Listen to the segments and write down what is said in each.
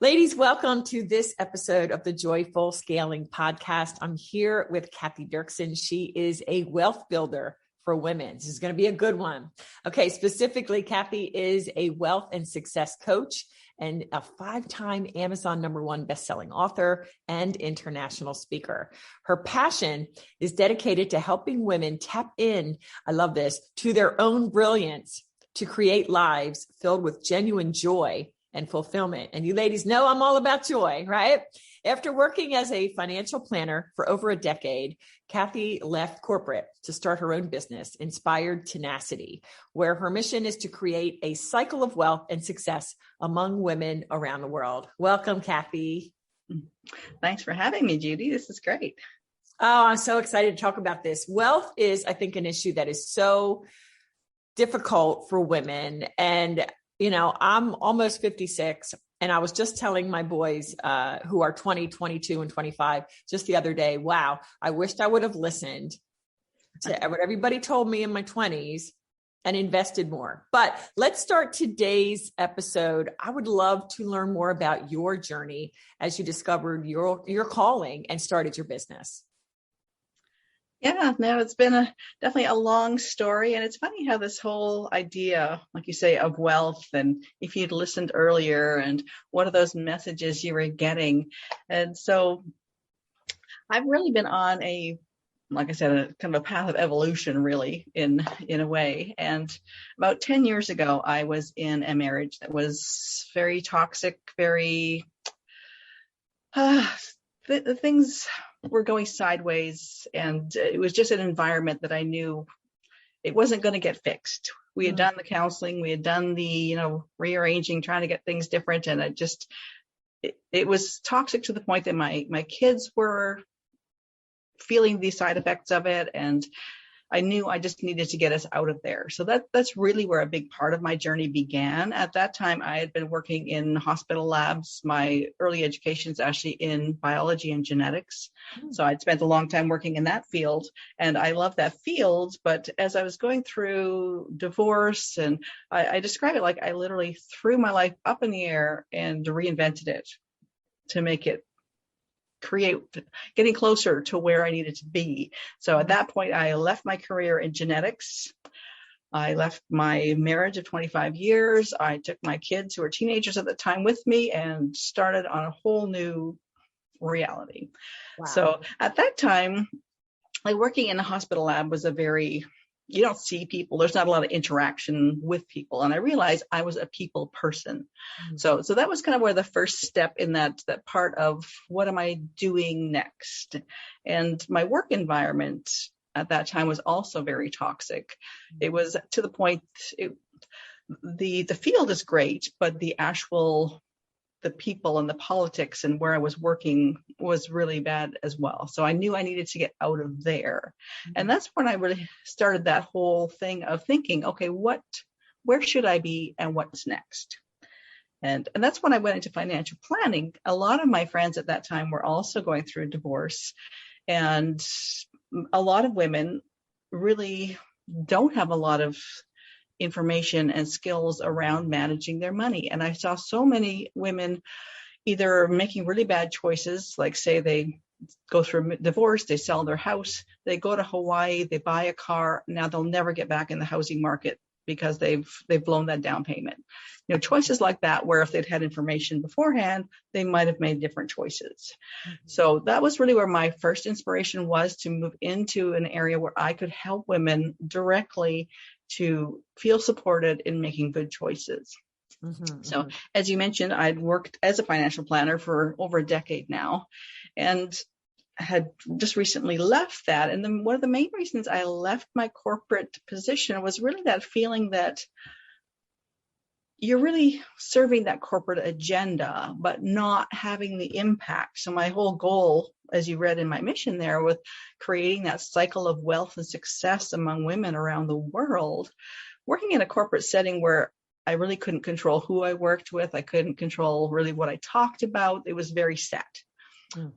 Ladies, welcome to this episode of the Joyful Scaling Podcast. I'm here with Kathy Dirksen. She is a wealth builder for women. This is going to be a good one. Okay, specifically, Kathy is a wealth and success coach and a 5-time Amazon #1 bestselling author and international speaker. Her passion is dedicated to helping women tap in, I love this, to their own brilliance to create lives filled with genuine joy and fulfillment. And you ladies know I'm all about joy, right? After working as a financial planner for over a decade, Kathy left corporate to start her own business, Inspired Tenacity, where her mission is to create a cycle of wealth and success among women around the world. Welcome, Kathy. Thanks for having me, Judy. This is great. Oh, I'm so excited to talk about this. Wealth is, I think, an issue that is so difficult for women. And you know, I'm almost 56, and I was just telling my boys who are 20, 22, and 25 just the other day, wow, I wished I would have listened to what everybody told me in my 20s and invested more. But let's start today's episode. I would love to learn more about your journey as you discovered your calling and started your business. Yeah, no, it's been definitely a long story. And it's funny how this whole idea, like you say, of wealth, and if you'd listened earlier and what are those messages you were getting. And so I've really been on like I said, a kind of a path of evolution, really, in a way. And about 10 years ago, I was in a marriage that was very toxic, very, the things were going sideways, and it was just an environment that I knew it wasn't going to get fixed. We had done the counseling, we had done the, rearranging, trying to get things different. And it was toxic to the point that my kids were feeling the side effects of it. And I knew I just needed to get us out of there. So that's really where a big part of my journey began. At that time, I had been working in hospital labs. My early education is actually in biology and genetics. So I'd spent a long time working in that field, and I love that field. But as I was going through divorce, and I describe it like I literally threw my life up in the air and reinvented it to make it getting closer to where I needed to be. So at that point, I left my career in genetics. I left my marriage of 25 years. I took my kids, who were teenagers at the time, with me and started on a whole new reality. Wow. So at that time, like, working in a hospital lab was you don't see people. There's not a lot of interaction with people. And I realized I was a people person. So that was kind of where the first step in that part of what am I doing next? And my work environment at that time was also very toxic. It was to the point, the field is great, but the people and the politics and where I was working was really bad as well. So I knew I needed to get out of there. And that's when I really started that whole thing of thinking, okay, where should I be and what's next? And that's when I went into financial planning. A lot of my friends at that time were also going through a divorce, and a lot of women really don't have a lot of information and skills around managing their money. And I saw so many women either making really bad choices, like say they go through a divorce, they sell their house, they go to Hawaii, they buy a car. Now they'll never get back in the housing market because they've blown that down payment. Choices like that, where if they'd had information beforehand, they might have made different choices. So that was really where my first inspiration was, to move into an area where I could help women directly to feel supported in making good choices. So as you mentioned, I'd worked as a financial planner for over a decade now, and had just recently left that. And then one of the main reasons I left my corporate position was really that feeling that you're really serving that corporate agenda, but not having the impact. So my whole goal, as you read in my mission there, with creating that cycle of wealth and success among women around the world, working in a corporate setting where I really couldn't control who I worked with. I couldn't control really what I talked about. It was very set.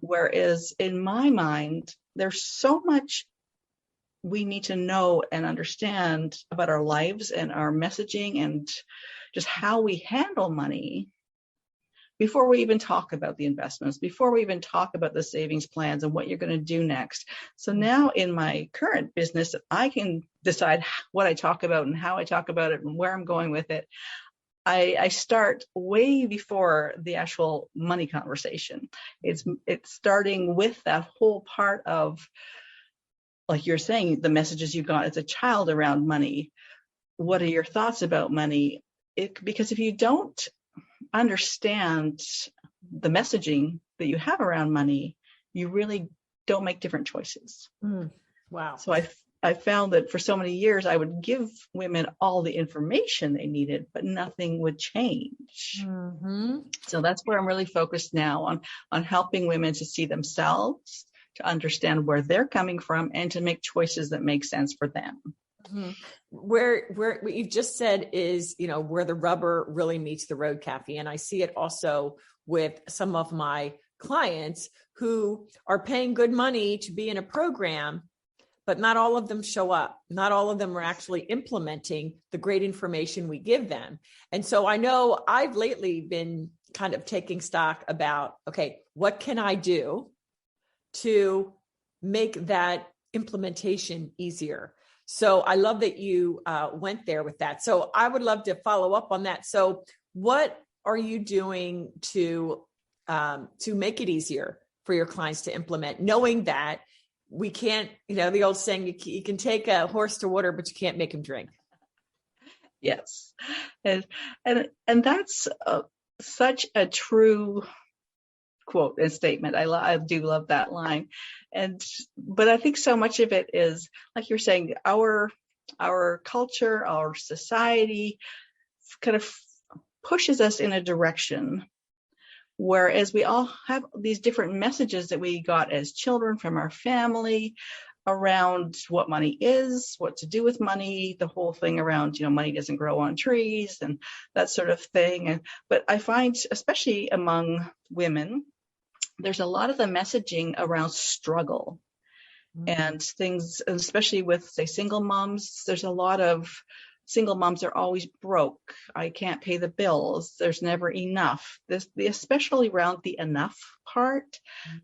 Whereas in my mind, there's so much we need to know and understand about our lives and our messaging and just how we handle money, before we even talk about the investments, before we even talk about the savings plans and what you're going to do next. So now in my current business, I can decide what I talk about and how I talk about it and where I'm going with it. I start way before the actual money conversation. It's starting with that whole part of, like you're saying, the messages you got as a child around money. What are your thoughts about money? Because if you don't understand the messaging that you have around money, you really don't make different choices. Wow. So I found that for so many years, I would give women all the information they needed, but nothing would change. So that's where I'm really focused now on helping women to see themselves, to understand where they're coming from, and to make choices that make sense for them. Where what you've just said is, where the rubber really meets the road, Kathy. And I see it also with some of my clients who are paying good money to be in a program, but not all of them show up. Not all of them are actually implementing the great information we give them. And so I know I've lately been kind of taking stock about, okay, what can I do to make that implementation easier? So I love that you went there with that. So I would love to follow up on that. So what are you doing to make it easier for your clients to implement, knowing that we can't, the old saying, you can take a horse to water, but you can't make him drink. Yes. And that's such a true quote and statement. I do love that line. But I think so much of it is, like you're saying, our culture, our society kind of pushes us in a direction, whereas we all have these different messages that we got as children from our family around what money is, what to do with money, the whole thing around, money doesn't grow on trees and that sort of thing. But I find, especially among women, there's a lot of the messaging around struggle and things, especially with, say, single moms. There's a lot of single moms are always broke. I can't pay the bills. There's never enough. Especially around the enough part,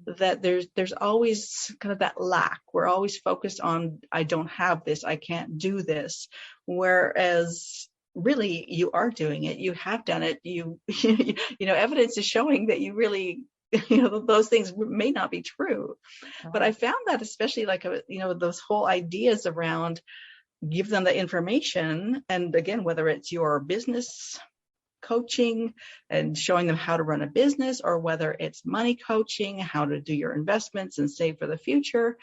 that there's always kind of that lack. We're always focused on, I don't have this, I can't do this. Whereas really you are doing it. You have done it. Evidence is showing that you really, those things may not be true. But I found that especially those whole ideas around, give them the information. And again, whether it's your business coaching and showing them how to run a business, or whether it's money coaching, how to do your investments and save for the future,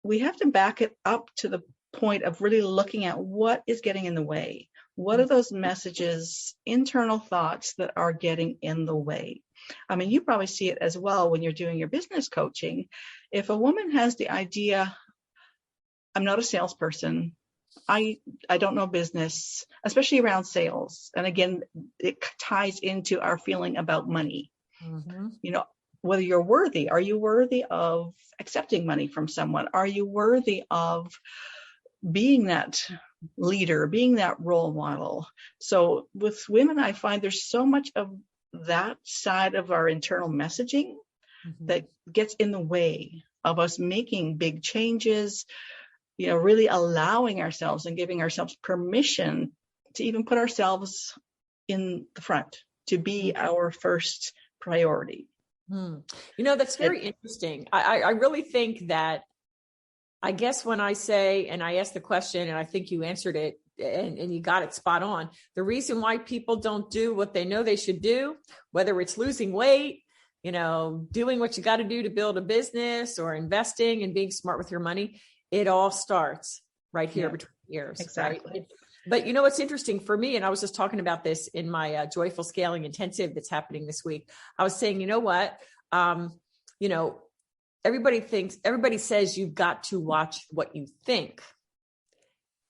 we have to back it up to the point of really looking at what is getting in the way. What are those messages, internal thoughts that are getting in the way? I mean, you probably see it as well when you're doing your business coaching. If a woman has the idea, I'm not a salesperson, I don't know business, especially around sales. And again, it ties into our feeling about money. Whether you're worthy, are you worthy of accepting money from someone? Are you worthy of being that leader, being that role model? So with women, I find there's so much of that side of our internal messaging that gets in the way of us making big changes, really allowing ourselves and giving ourselves permission to even put ourselves in the front, to be our first priority. That's very interesting. I really think that, I guess when I say, and I asked the question and I think you answered it and you got it spot on, the reason why people don't do what they know they should do, whether it's losing weight, doing what you got to do to build a business, or investing and being smart with your money, it all starts right here between ears. Exactly. Right? But what's interesting for me, and I was just talking about this in my Joyful Scaling Intensive that's happening this week. I was saying, everybody says you've got to watch what you think.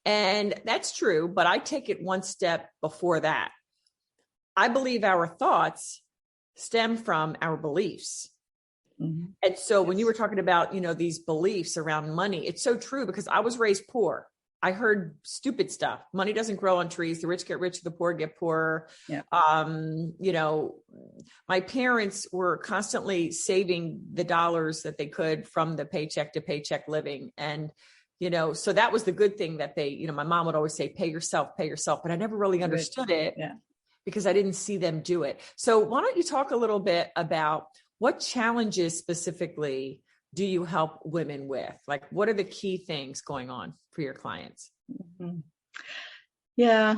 And that's true, but I take it one step before that. I believe our thoughts stem from our beliefs. And so when you were talking about, these beliefs around money, it's so true, because I was raised poor. I heard stupid stuff. Money doesn't grow on trees. The rich get richer, the poor get poorer. Yeah. You know, my parents were constantly saving the dollars that they could from the paycheck to paycheck living. And, you know, so that was the good thing that they, you know, my mom would always say, pay yourself, but I never really understood it because I didn't see them do it. So why don't you talk a little bit about what challenges specifically do you help women with? Like, what are the key things going on for your clients? Mm-hmm. Yeah.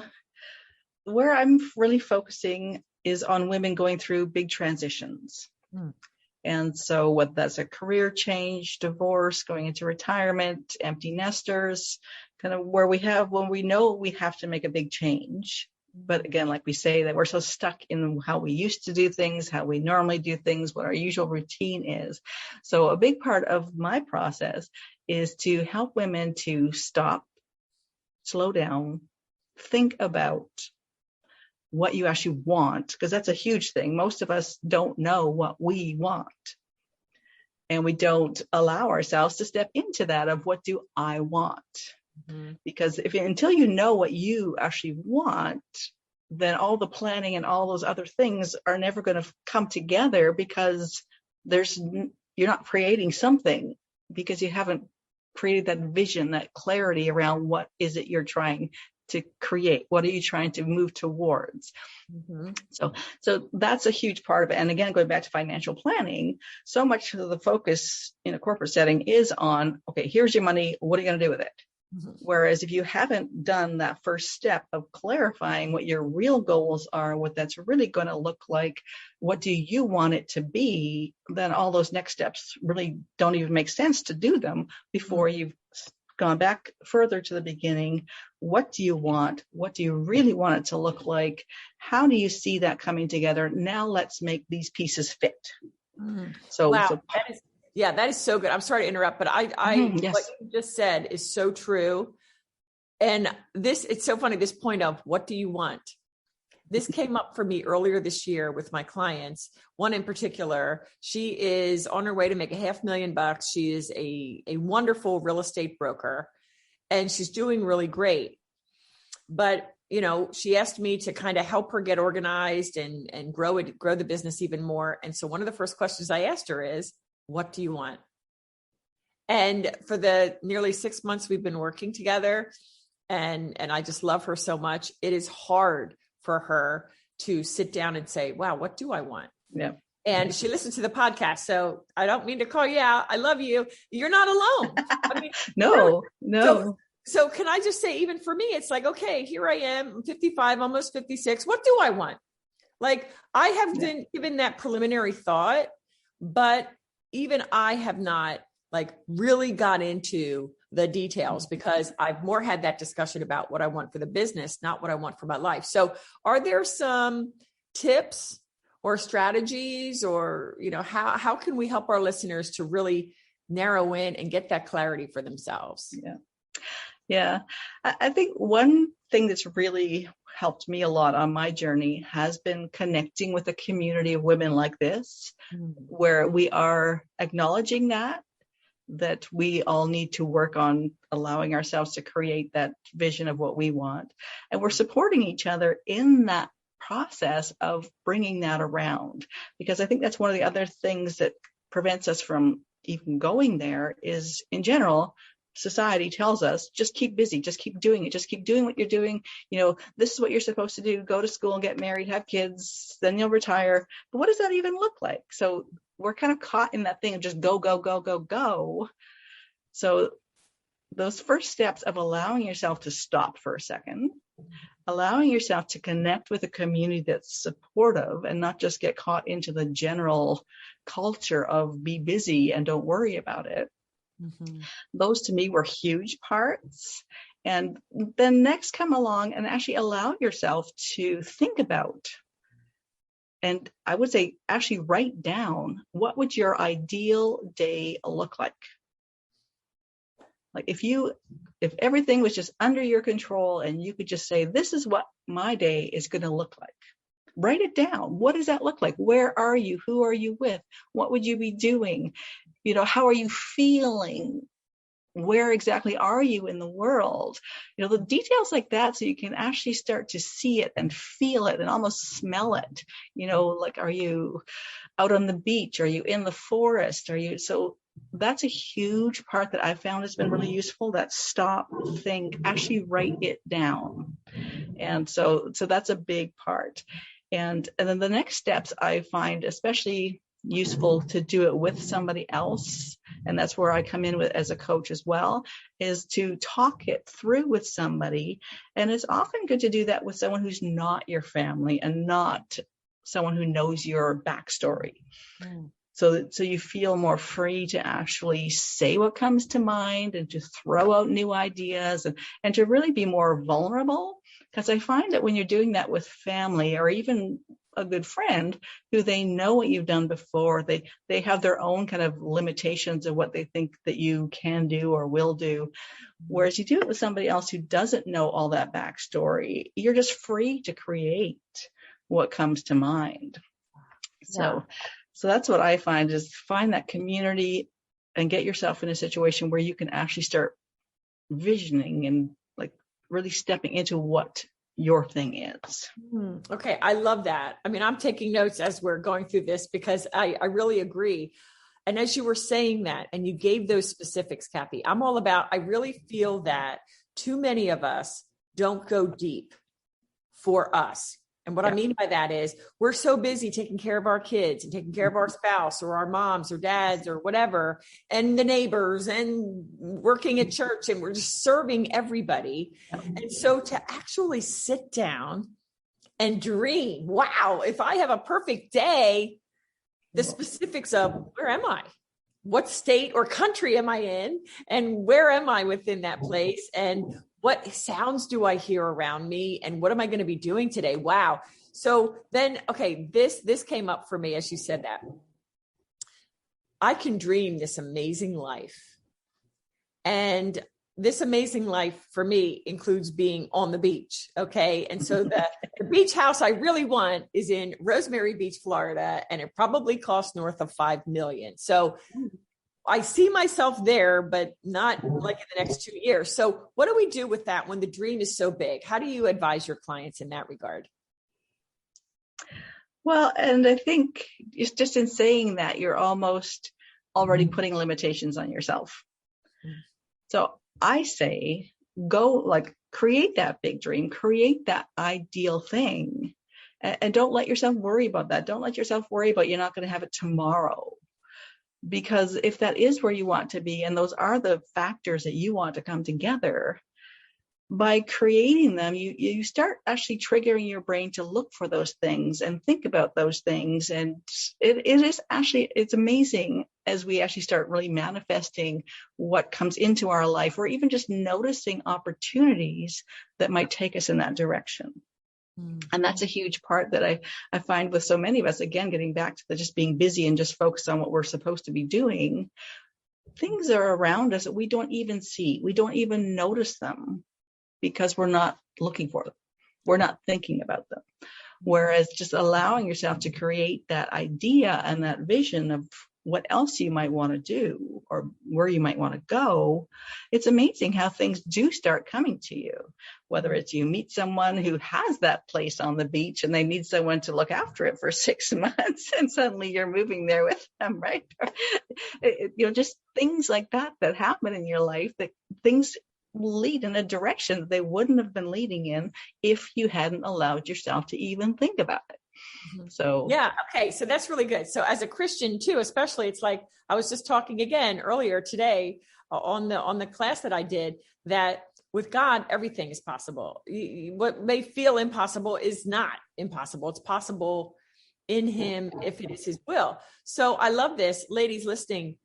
Where I'm really focusing is on women going through big transitions. And so whether that's a career change, divorce, going into retirement, empty nesters, kind of when we know we have to make a big change. But again, like we say, that we're so stuck in how we used to do things, how we normally do things, what our usual routine is. So a big part of my process is to help women to stop, slow down, think about what you actually want, because that's a huge thing. Most of us don't know what we want. And we don't allow ourselves to step into that of what do I want? Because until you know what you actually want, then all the planning and all those other things are never going to come together, because you're not creating something because you haven't created that vision, that clarity around what is it you're trying to create? What are you trying to move towards? So that's a huge part of it. And again, going back to financial planning, so much of the focus in a corporate setting is on, okay, here's your money. What are you going to do with it? Whereas if you haven't done that first step of clarifying what your real goals are, what that's really going to look like, what do you want it to be, then all those next steps really don't even make sense to do them before you've gone back further to the beginning. What do you want? What do you really want it to look like? How do you see that coming together? Now let's make these pieces fit. Wow. That is so good. I'm sorry to interrupt, but yes. What you just said is so true. And it's so funny, this point of what do you want? This came up for me earlier this year with my clients. One in particular, she is on her way to make $500,000. She is a wonderful real estate broker, and she's doing really great. But, you know, she asked me to kind of help her get organized and grow the business even more. And so one of the first questions I asked her is, what do you want? And for the nearly 6 months we've been working together, and I just love her so much, it is hard for her to sit down and say, wow, what do I want? Yeah. And she listened to the podcast. So I don't mean to call you out. I love you. You're not alone. I mean, no. So can I just say, even for me, it's like, okay, here I am, I'm 55, almost 56. What do I want? Like, I have been given that preliminary thought, but even I have not like really got into the details, because I've more had that discussion about what I want for the business, not what I want for my life. So are there some tips or strategies, or, you know, how can we help our listeners to really narrow in and get that clarity for themselves? Yeah. I think one thing that's really helped me a lot on my journey has been connecting with a community of women like this, where we are acknowledging that we all need to work on allowing ourselves to create that vision of what we want. And we're supporting each other in that process of bringing that around. Because I think that's one of the other things that prevents us from even going there is, in general, society tells us, just keep busy, just keep doing it, just keep doing what you're doing. You know, this is what you're supposed to do, go to school and get married, have kids, then you'll retire. But what does that even look like? So we're kind of caught in that thing of just go, go, go, go, go. So those first steps of allowing yourself to stop for a second, allowing yourself to connect with a community that's supportive and not just get caught into the general culture of be busy and don't worry about it. Those to me were huge parts. And then next, come along and actually allow yourself to think about, and I would say actually write down, what would your ideal day look like? Like if everything was just under your control and you could just say, this is what my day is going to look like. Write it down. What does that look like? Where are you? Who are you with? What would you be doing? You know, how are you feeling where exactly are you in the world? The details like that, so you can actually start to see it and feel it and almost smell it. Like, are you out on the beach? Are you in the forest? So that's a huge part that I found has been really useful. That stop, think, actually write it down. And so that's a big part. And then the next steps I find especially useful to do it with somebody else, and that's where I come in with as a coach as well, is to talk it through with somebody. And it's often good to do that with someone who's not your family and not someone who knows your backstory. So you feel more free to actually say what comes to mind and to throw out new ideas and to really be more vulnerable. Because I find that when you're doing that with family or even a good friend who they know what you've done before, they have their own kind of limitations of what they think that you can do or will do. Whereas you do it with somebody else who doesn't know all that backstory, you're just free to create what comes to mind. So that's what I find, is find that community and get yourself in a situation where you can actually start visioning and like really stepping into what your thing is. Okay. I love that. I mean, I'm taking notes as we're going through this because I really agree. And as you were saying that, and you gave those specifics, Kathy, I'm all about, I really feel that too many of us don't go deep for us. And what I mean by that is we're so busy taking care of our kids and taking care of our spouse or our moms or dads or whatever, and the neighbors and working at church, and we're just serving everybody. And so to actually sit down and dream, wow, if I have a perfect day, the specifics of where am I? What state or country am I in? And where am I within that place? And what sounds do I hear around me? And what am I going to be doing today? Wow. So then, okay, this came up for me as you said that. I can dream this amazing life. And this amazing life for me includes being on the beach. Okay. And so the beach house I really want is in Rosemary Beach, Florida, and it probably costs north of $5 million. So I see myself there, but not like in the next 2 years. So what do we do with that when the dream is so big? How do you advise your clients in that regard? Well, and I think it's just in saying that you're almost already putting limitations on yourself. So I say, go like create that big dream, create that ideal thing, and don't let yourself worry about that. Don't let yourself worry about you're not going to have it tomorrow. Because if that is where you want to be, and those are the factors that you want to come together, by creating them, you start actually triggering your brain to look for those things and think about those things. And it's amazing as we actually start really manifesting what comes into our life, or even just noticing opportunities that might take us in that direction. And that's a huge part that I find with so many of us, again, getting back to the just being busy and just focused on what we're supposed to be doing. Things are around us that we don't even see. We don't even notice them because we're not looking for them. We're not thinking about them. Whereas just allowing yourself to create that idea and that vision of what else you might want to do or where you might want to go, it's amazing how things do start coming to you. Whether it's you meet someone who has that place on the beach and they need someone to look after it for 6 months and suddenly you're moving there with them, right? Just things like that happen in your life, that things lead in a direction that they wouldn't have been leading in if you hadn't allowed yourself to even think about it. So yeah. Okay. So that's really good. So as a Christian too, especially, it's like, I was just talking again earlier today on the class that I did, that with God, everything is possible. What may feel impossible is not impossible. It's possible in him if it is his will. So I love this. Ladies listening,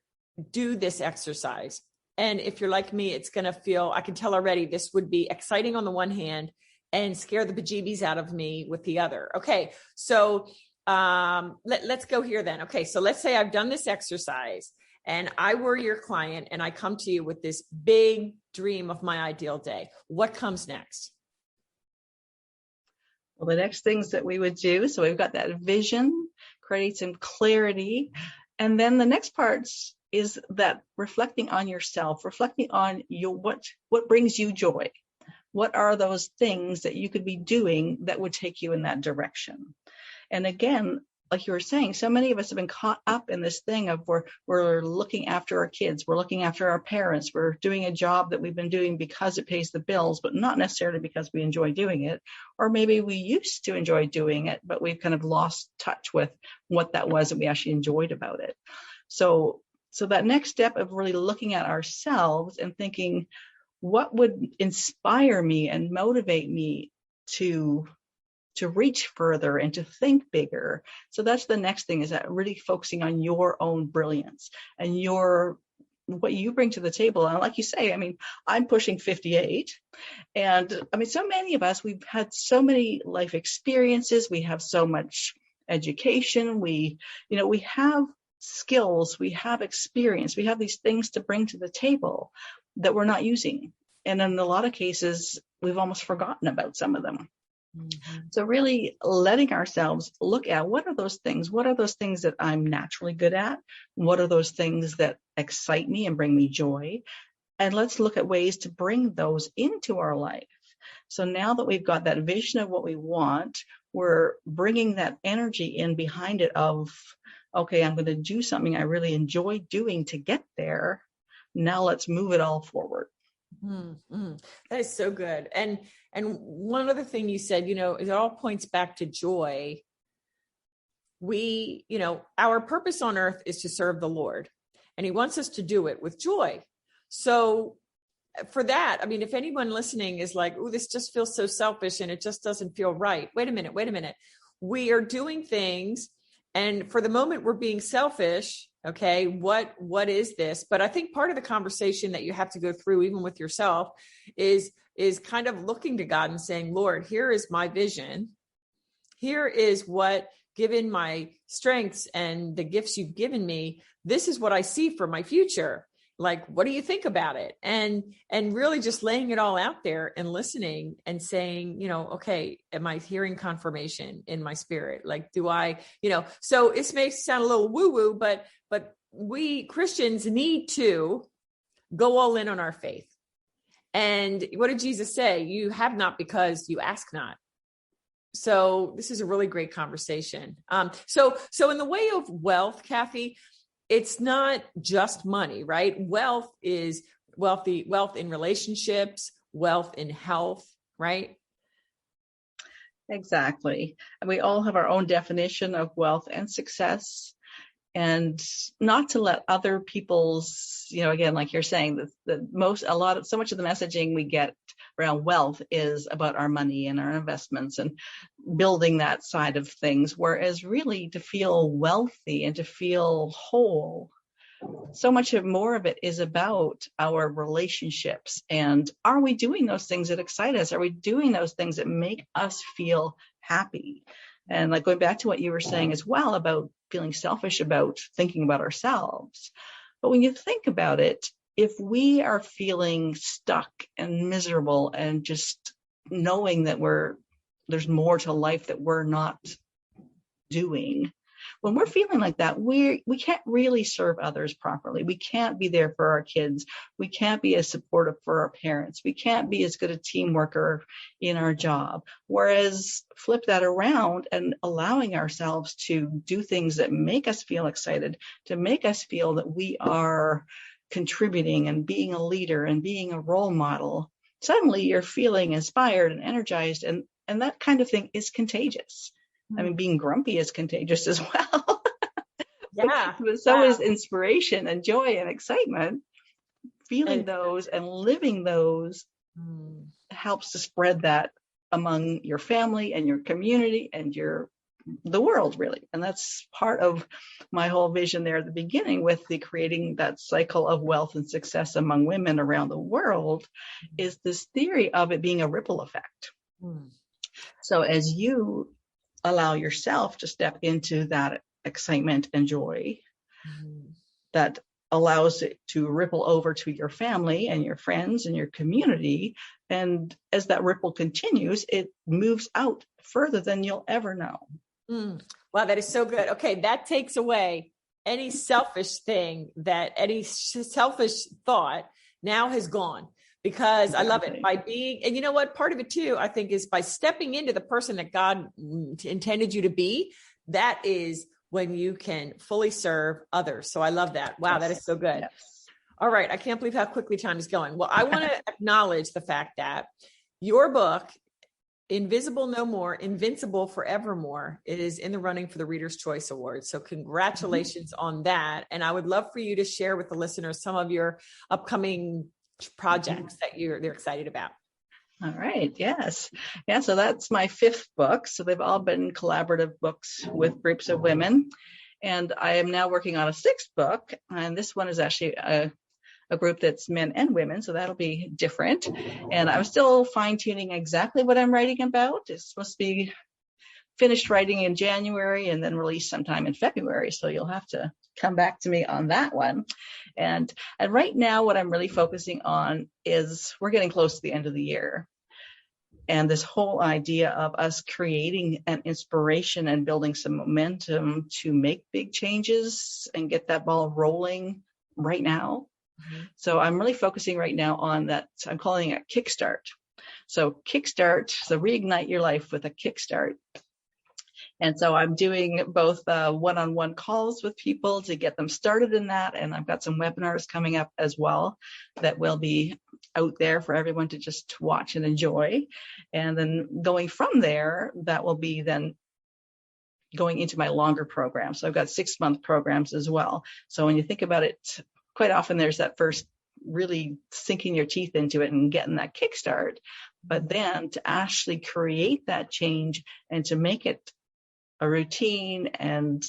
do this exercise. And if you're like me, it's going to feel, I can tell already, this would be exciting on the one hand and scare the bejeebies out of me with the other. Okay. So let's go here then. Okay. So let's say I've done this exercise and I were your client and I come to you with this big dream of my ideal day. What comes next? Well, the next things that we would do, so we've got that vision, create some clarity. And then the next part's is that reflecting on yourself, reflecting on what brings you joy. What are those things that you could be doing that would take you in that direction? And again, like you were saying, so many of us have been caught up in this thing of we're looking after our kids, we're looking after our parents, we're doing a job that we've been doing because it pays the bills, but not necessarily because we enjoy doing it. Or maybe we used to enjoy doing it, but we've kind of lost touch with what that was that we actually enjoyed about it. So that next step of really looking at ourselves and thinking, what would inspire me and motivate me to reach further and to think bigger? So that's the next thing, is that really focusing on your own brilliance and what you bring to the table. And like you say, I mean, I'm pushing 58, and I mean, so many of us, we've had so many life experiences, we have so much education, we have skills, we have experience, we have these things to bring to the table that we're not using. And in a lot of cases, we've almost forgotten about some of them. Mm-hmm. So really letting ourselves look at what are those things that I'm naturally good at? What are those things that excite me and bring me joy? And let's look at ways to bring those into our life. So now that we've got that vision of what we want, we're bringing that energy in behind it of, okay, I'm going to do something I really enjoy doing to get there. Now let's move it all forward. Mm-hmm. That is so good. And one other thing you said, it all points back to joy. Our purpose on earth is to serve the Lord, and he wants us to do it with joy. So for that, I mean, if anyone listening is like, oh, this just feels so selfish and it just doesn't feel right. Wait a minute. We are doing things, and for the moment we're being selfish. Okay, what is this? But I think part of the conversation that you have to go through, even with yourself, is kind of looking to God and saying, Lord, here is my vision. Here is what, given my strengths and the gifts you've given me, this is what I see for my future. Like, what do you think about it? And really just laying it all out there and listening and saying, okay, am I hearing confirmation in my spirit? Like, do I, so it may sound a little woo-woo, but we Christians need to go all in on our faith. And what did Jesus say? You have not because you ask not. So this is a really great conversation. So in the way of wealth, Kathy, it's not just money, right? Wealth is wealth in relationships, wealth in health, right? Exactly. And we all have our own definition of wealth and success, and not to let other people's, again, like you're saying, so much of the messaging we get around wealth is about our money and our investments and building that side of things. Whereas really to feel wealthy and to feel whole, so much more of it is about our relationships. And are we doing those things that excite us? Are we doing those things that make us feel happy? And like going back to what you were saying as well about feeling selfish about thinking about ourselves. But when you think about it, if we are feeling stuck and miserable and just knowing that there's more to life that we're not doing, when we're feeling like that, we can't really serve others properly. We can't be there for our kids. We can't be as supportive for our parents. We can't be as good a team worker in our job. Whereas flip that around and allowing ourselves to do things that make us feel excited, to make us feel that we are contributing and being a leader and being a role model, suddenly you're feeling inspired and energized, and that kind of thing is contagious. I mean, being grumpy is contagious as well. Yeah. But so is inspiration and joy and excitement. Feeling those and living those helps to spread that among your family and your community and the world, really. And that's part of my whole vision there at the beginning with the creating that cycle of wealth and success among women around the world, is this theory of it being a ripple effect. So as you allow yourself to step into that excitement and joy, that allows it to ripple over to your family and your friends and your community. And as that ripple continues, it moves out further than you'll ever know. Wow, that is so good. Okay, that takes away any selfish thing, that any selfish thought now has gone, because exactly. I love it by being, and you know what, part of it too, I think, is by stepping into the person that God intended you to be. That is when you can fully serve others. So I love that. Wow. Yes. That is so good. Yes. All right. I can't believe how quickly time is going. Well, I want to acknowledge the fact that your book, Invisible No More, Invincible Forevermore, is in the running for the Reader's Choice Award. So congratulations on that. And I would love for you to share with the listeners some of your upcoming projects that they're excited about. All right. Yes. Yeah. So that's my 5th book. So they've all been collaborative books with groups of women. And I am now working on a 6th book. And this one is actually a group that's men and women. So that'll be different. And I'm still fine tuning exactly what I'm writing about. It's supposed to be finished writing in January and then released sometime in February. So you'll have to come back to me on that one. And right now, what I'm really focusing on is we're getting close to the end of the year. And this whole idea of us creating an inspiration and building some momentum to make big changes and get that ball rolling right now. Mm-hmm. So I'm really focusing right now on that. I'm calling it Kickstart. So reignite your life with a kickstart. And so I'm doing both one-on-one calls with people to get them started in that. And I've got some webinars coming up as well that will be out there for everyone to just watch and enjoy. And then going from there, that will be then going into my longer program. So I've got 6-month programs as well. So when you think about it, quite often there's that first really sinking your teeth into it and getting that kickstart. But then to actually create that change and to make it a routine and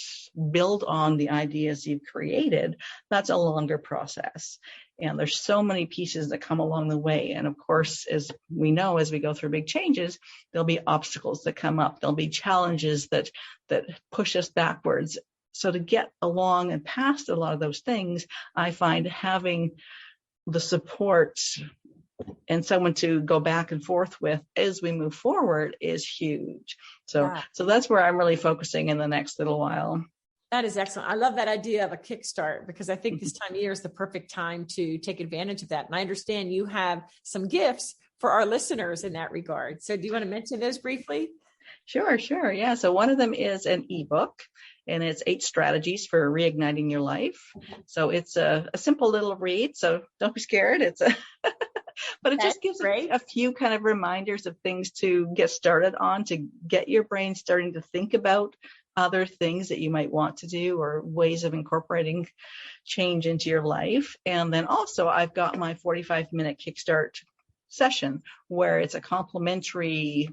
build on the ideas you've created, that's a longer process. And there's so many pieces that come along the way. And of course, as we know, as we go through big changes, there'll be obstacles that come up. There'll be challenges that push us backwards. So to get along and past a lot of those things, I find having the support and someone to go back and forth with as we move forward is huge. So that's where I'm really focusing in the next little while. That is excellent. I love that idea of a kickstart, because I think this time of year is the perfect time to take advantage of that. And I understand you have some gifts for our listeners in that regard. So do you want to mention those briefly? Sure. Yeah. So one of them is an ebook, and it's 8 strategies for reigniting your life. So it's a simple little read. So don't be scared. But it just gives a few kind of reminders of things to get started on, to get your brain starting to think about other things that you might want to do or ways of incorporating change into your life. And then also I've got my 45-minute Kickstart session where it's a complimentary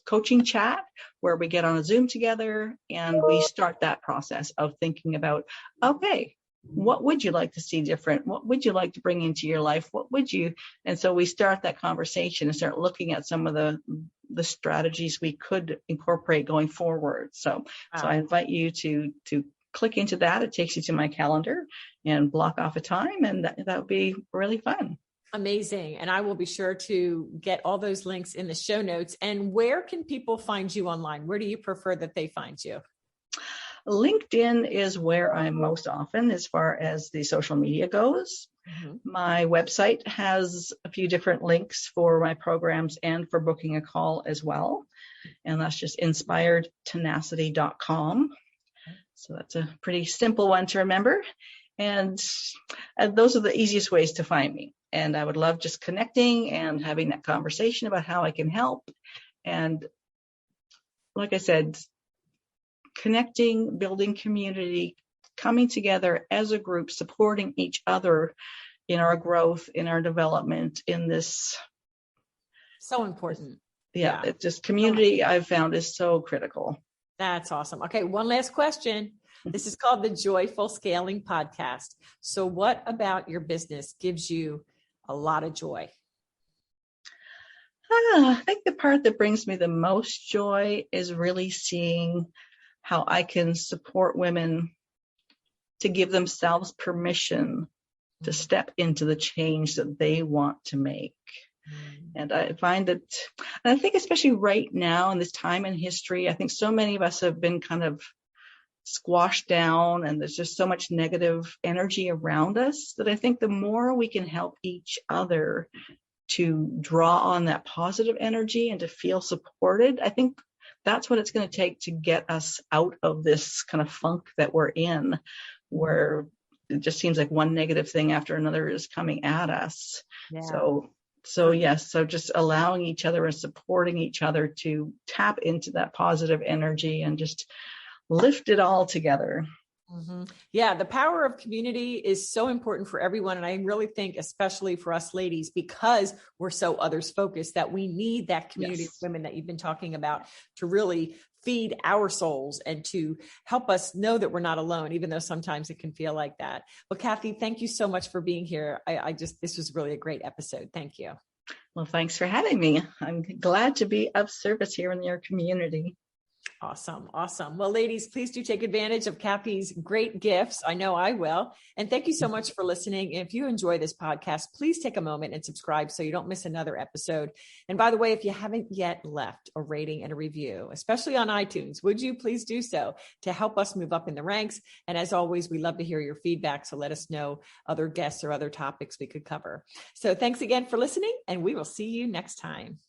coaching chat where we get on a Zoom together and we start that process of thinking about, okay, what would you like to see different? What would you like to bring into your life? And so we start that conversation and start looking at some of the strategies we could incorporate going forward. So I invite you to click into that. It takes you to my calendar and block off a time, and that would be really fun. Amazing. And I will be sure to get all those links in the show notes. And where can people find you online? Where do you prefer that they find you? LinkedIn is where I'm most often as far as the social media goes. Mm-hmm. My website has a few different links for my programs and for booking a call as well. And that's just inspiredtenacity.com. So that's a pretty simple one to remember. And those are the easiest ways to find me. And I would love just connecting and having that conversation about how I can help. And like I said, connecting, building community, coming together as a group, supporting each other in our growth, in our development, in this. So important. Yeah. It's just community I've found is so critical. That's awesome. Okay. One last question. This is called the Joyful Scaling Podcast. So what about your business gives you a lot of joy? I think the part that brings me the most joy is really seeing how I can support women to give themselves permission to step into the change that they want to make. And I find that, and I think especially right now in this time in history, I think so many of us have been kind of squashed down, and there's just so much negative energy around us that I think the more we can help each other to draw on that positive energy and to feel supported, I think that's what it's going to take to get us out of this kind of funk that we're in, where it just seems like one negative thing after another is coming at us. Yeah. So yes, so just allowing each other and supporting each other to tap into that positive energy and just lift it all together. Mm-hmm. Yeah, the power of community is so important for everyone. And I really think, especially for us ladies, because we're so others focused, that we need that community of women that you've been talking about to really feed our souls and to help us know that we're not alone, even though sometimes it can feel like that. Well, Kathy, thank you so much for being here. This was really a great episode. Thank you. Well, thanks for having me. I'm glad to be of service here in your community. Awesome. Awesome. Well, ladies, please do take advantage of Kathy's great gifts. I know I will. And thank you so much for listening. And if you enjoy this podcast, please take a moment and subscribe so you don't miss another episode. And by the way, if you haven't yet left a rating and a review, especially on iTunes, would you please do so to help us move up in the ranks? And as always, we love to hear your feedback. So let us know other guests or other topics we could cover. So thanks again for listening, and we will see you next time.